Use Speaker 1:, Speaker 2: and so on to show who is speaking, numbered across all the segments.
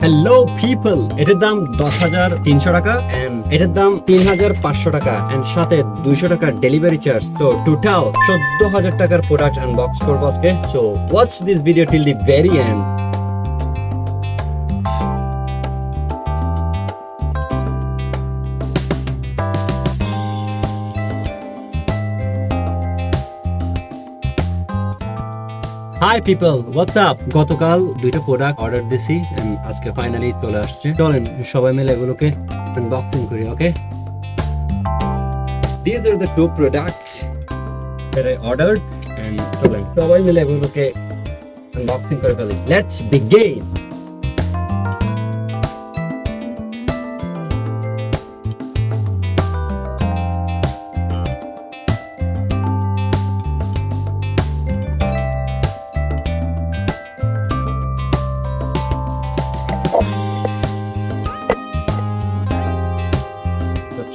Speaker 1: Hello people, এটার দাম 10,300 টাকা এন্ড এটার দাম 3,500 টাকা এন্ড সাথে 200 টাকা ডেলিভারি চার্জ। তো টোটাল 14,000 টাকার প্রোডাক্ট আনবক্স করবো আজকে। So watch this video till the very end. Hi people, what's up. গতকাল দুইটা প্রোডাক্ট অর্ডার দিছি এন্ড আজকে ফাইনালি চলে আসছে। চলেন সবাই মিলে এগুলোকে আনবক্সিং করি। ওকে, these are the two products that I ordered and চলেন সবাই মিলে এগুলোকে আনবক্সিং করে ফেলি। Let's begin.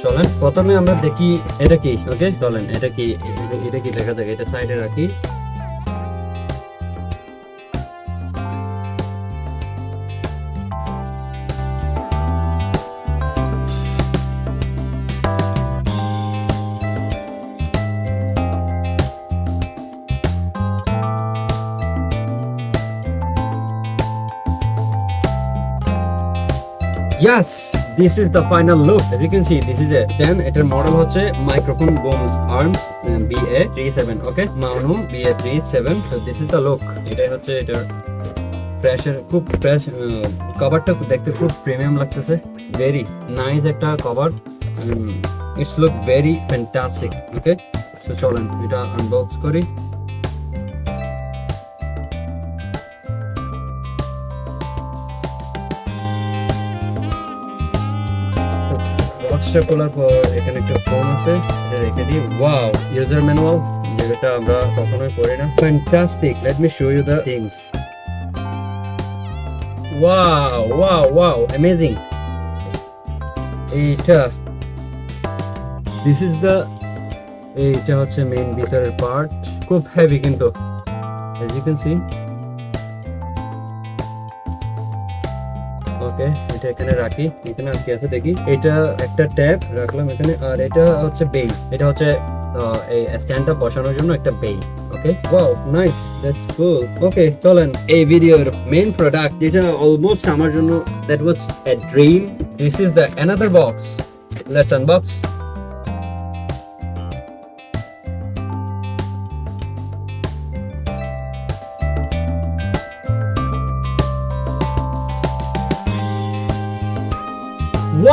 Speaker 1: চলেন প্রথমে আমরা দেখি এটা কি। ওকে চলেন, এটা কি দেখা যাক। এটা সাইডে রাখি। Yes, this is the final look. As you can see, this is it. Then এটার মডেল হচ্ছে microphone bombs arms BA37. Okay, Maono BA37. So this is the look. এটাই হচ্ছে এটার ফ্রেশের, খুব ফ্রেশ। কভারটা দেখতে খুব প্রিমিয়াম লাগতেছে। ভেরি নাইস একটা cover. It's look very fantastic. Okay, so চলেন এটা আনবক্স করি। বক্সটা খোলার পর এখানে একটা ফোন আছে, এটা রেখে দিই। ওয়াও, ইউজার ম্যানুয়াল, যেটা আমরা কখনোই পড়ি না। Fantastic, let me show you the things. Wow wow wow, amazing. এইটা দিস ইজ দ্য, এইটা হচ্ছে মেইন ভিতরের পার্ট। খুব হেভি কিন্তু, as you can see. ওকে, এটা এখানে রাখি। এখানে আর কি আছে দেখি। এটা একটা ট্যাব রাখলাম এখানে, আর এটা হচ্ছে বেস। এটা হচ্ছে এই স্ট্যান্ডটা বসানোর জন্য একটা base. Okay, wow, nice, that's cool. Okay, চলেন এই ভিডিওর মেইন প্রোডাক্ট, যেটা অলমোস্ট আমার জন্য that was a dream. This is the another box. Let's unbox.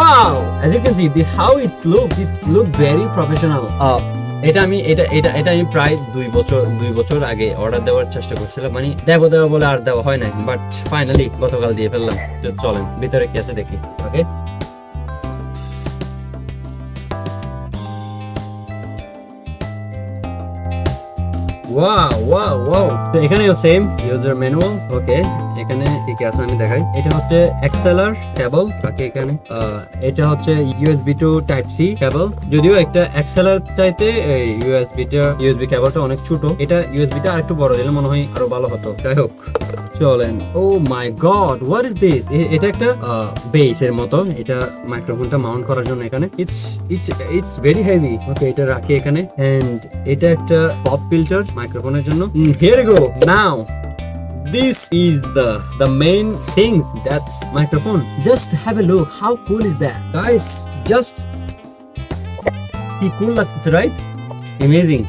Speaker 1: Wow, as you can see, this how it look very professional. এটা আমি প্রায় 2 বছর আগে অর্ডার দেওয়ার চেষ্টা করছিলাম, মানে দেবো বলে আর দেওয়া হয় নাই, বাট ফাইনালি গতকাল দিয়ে ফেললাম। তো চলেন ভিতরে কি আছে দেখি। ওকে, ওয়াও ওয়াও ওয়াও। তো এখানেও সেম ইউজার ম্যানুয়াল। ওকে, এখানে কি আছে আমি দেখাই। এটা হচ্ছে এক্সএলআর কেবল। বাকি এখানে এটা হচ্ছে USB to type C cable. যদিও একটা এক্সএলআর চাইতে USB কেবলটা অনেক ছোট। এটা USB টা আরেকটু বড় দিলে মনে হয় আরো ভালো হতো। যাই হোক, চলেন। ও মাই গড, হোয়াট ইজ দিস? এটা একটা বেস এর মতো। এটা মাইক্রোফোনটা মাউন্ট করার জন্য এখানে। It's very heavy. ওকে, এটা রাখি এখানে। এন্ড এটা একটা পপ ফিল্টার মাইক্রোফোনের জন্য। Here we go. Now this is the main thing, that's microphone. Just have a look, how cool is that, guys? Just কি cool লাগতেছে, right? Amazing.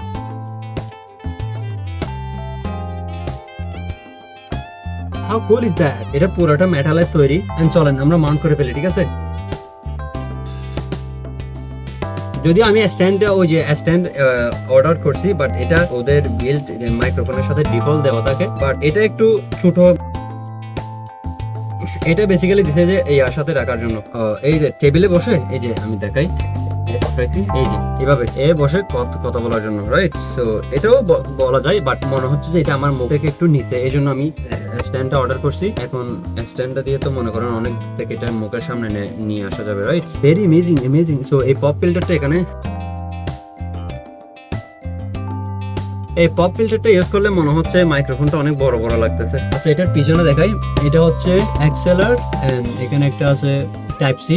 Speaker 1: How cool is that? এটা পুরোটা মেটালের তৈরি। এন্ড চলেন আমরা মাউন্ট করে ফেলি, ঠিক আছে? যদিও আমি স্ট্যান্ড অর্ডার করছি, বাট এটা ওদের বিল্ড মাইক্রোফোনের সাথে ডিফল্ট দেওয়া থাকে, বাট এটা একটু ছোট। এটা বেসিক্যালি দিছে যে এই সাথে রাখার জন্য। এই যে টেবিলে বসে, এই যে আমি দেখাই, এই যে এভাবে বসে কথা বলার জন্য, রাইট? সো এটাও বলা যায়, বাট মনে হচ্ছে যে এটা আমার মুখ থেকে একটু নিচে, এই জন্য আমি স্ট্যান্ডটা অর্ডার করছি। এখন স্ট্যান্ডটা দিয়ে তো মনে করেন অনেক থেকে এটা মুখের সামনে নিয়ে আসা যাবে, রাইট? Very amazing. সো এই পপ ফিল্টারটা এখানে এই পপ ফিল্টারটা ইউজ করলে মনে হচ্ছে মাইক্রোফোনটা অনেক বড় বড় লাগতেছে। আচ্ছা এটার পিছনে দেখাই, এটা হচ্ছে এক্সেলার এন্ড এখানে একটা আছে টাইপ সি,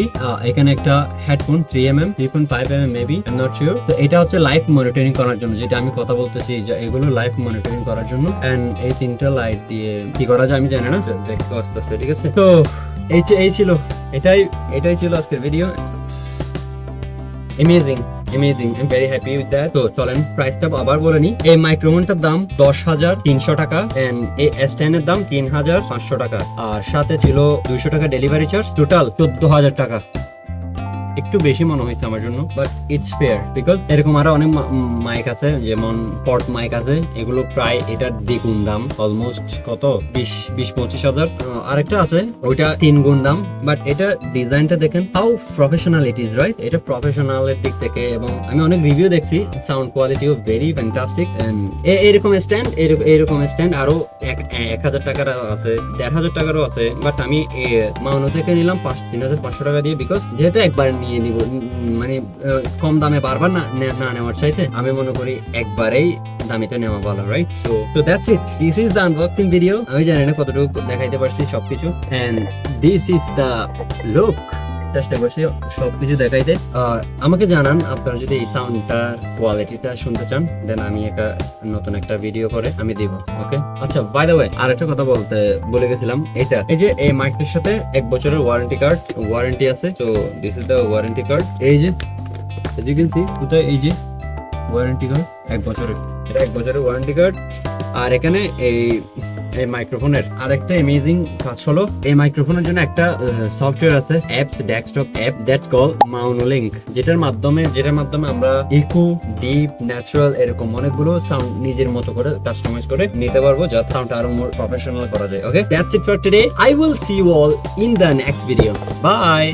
Speaker 1: এখানে একটা headphone 3mm 3.5mm maybe, I am not sure. তো এটা হচ্ছে লাইভ মনিটরিং করার জন্য, যেটা আমি কথা বলতেছি যে এগুলো লাইভ মনিটরিং করার জন্য। এন্ড এই তিনটা লাইট দিয়ে কি করা যায় আমি জানি না, দেখতে আস্তে আস্তে। ঠিক আছে, তো এই ছিল, এটাই ছিল আজকের video. Amazing, I am very happy with that. তো চলেন প্রাইসটা আবার বলে নিই। এই মাইক্রোফোনটার দাম 10,300 টাকা এন্ড এই S10 এর দাম 3,500 টাকা, আর সাথে ছিল 200 টাকা ডেলিভারি চার্জ, টোটাল 14,000 টাকা। একটু বেশি মনে হয়েছে আমার জন্য, বাট ইটস ফেয়ার বিকজ এরকম আরো অনেক মাইক আছে, যেমন পট মাইক আছে, এগুলো প্রায় এটার দ্বিগুণ দাম, অলমোস্ট কত 20-25 হাজার। আরেকটা আছে ওইটা 3 গুণ দাম, বাট এটা ডিজাইনটা দেখেন how professional it is, right? এটা প্রফেশনাল এর দিক থেকে, এবং আমি অনেক রিভিউ দেখছি, সাউন্ড কোয়ালিটিও ভেরি ফ্যান্টাস্টিক। এরকম স্ট্যান্ড আরো 1,000 টাকার আছে, 1,500 টাকারও আছে, বাট আমি মাওনো থেকে নিলাম 3,500 টাকা দিয়ে, বিকজ যেহেতু একবার নিয়ে নিব, মানে কম দামে বারবার না নেওয়ার চাইতে আমি মনে করি একবারেই দামিতে নেওয়া ভালো, right? So that's it, this is the unboxing video. আমি জানি না কতটুকু দেখাইতে পারছি সবকিছু, and this is the look. চেষ্টা করছি সবকিছু দেখাইতে। আমাকে জানান আপনারা যদি এই সাউন্ডটা কোয়ালিটিটা শুনতে চান, দেন আমি নতুন একটা ভিডিও করে আমি দিব। ওকে, আচ্ছা বাই দ্য ওয়ে আরেকটা কথা বলতে বলে গেছিলাম, এটা এই যে এই মাইকটার সাথে 1 বছরের ওয়ারেন্টি আছে। তো this is the warranty card, এই যে you can see কোথায়, এই যে ওয়ারেন্টি কার্ড 1 বছরের, এটা 1 বছরের ওয়ারেন্টি কার্ড। আর এখানে এই মাইক্রোফোনের আরেকটা অ্যামেজিং কাজ হলো, এই মাইক্রোফোনের জন্য একটা সফটওয়্যার আছে, desktop app, that's call মাওনো link, যেটার মাধ্যমে আমরা ইকো, ডিপ, ন্যাচারাল এরকম অনেকগুলো সাউন্ড নিজের মতো করে কাস্টমাইজ করে নিতে পারবো, যাতে সাউন্ডটা আরো মোর প্রফেশনাল করা যায়। Okay, that's it for today, I will see you all in the next video, by.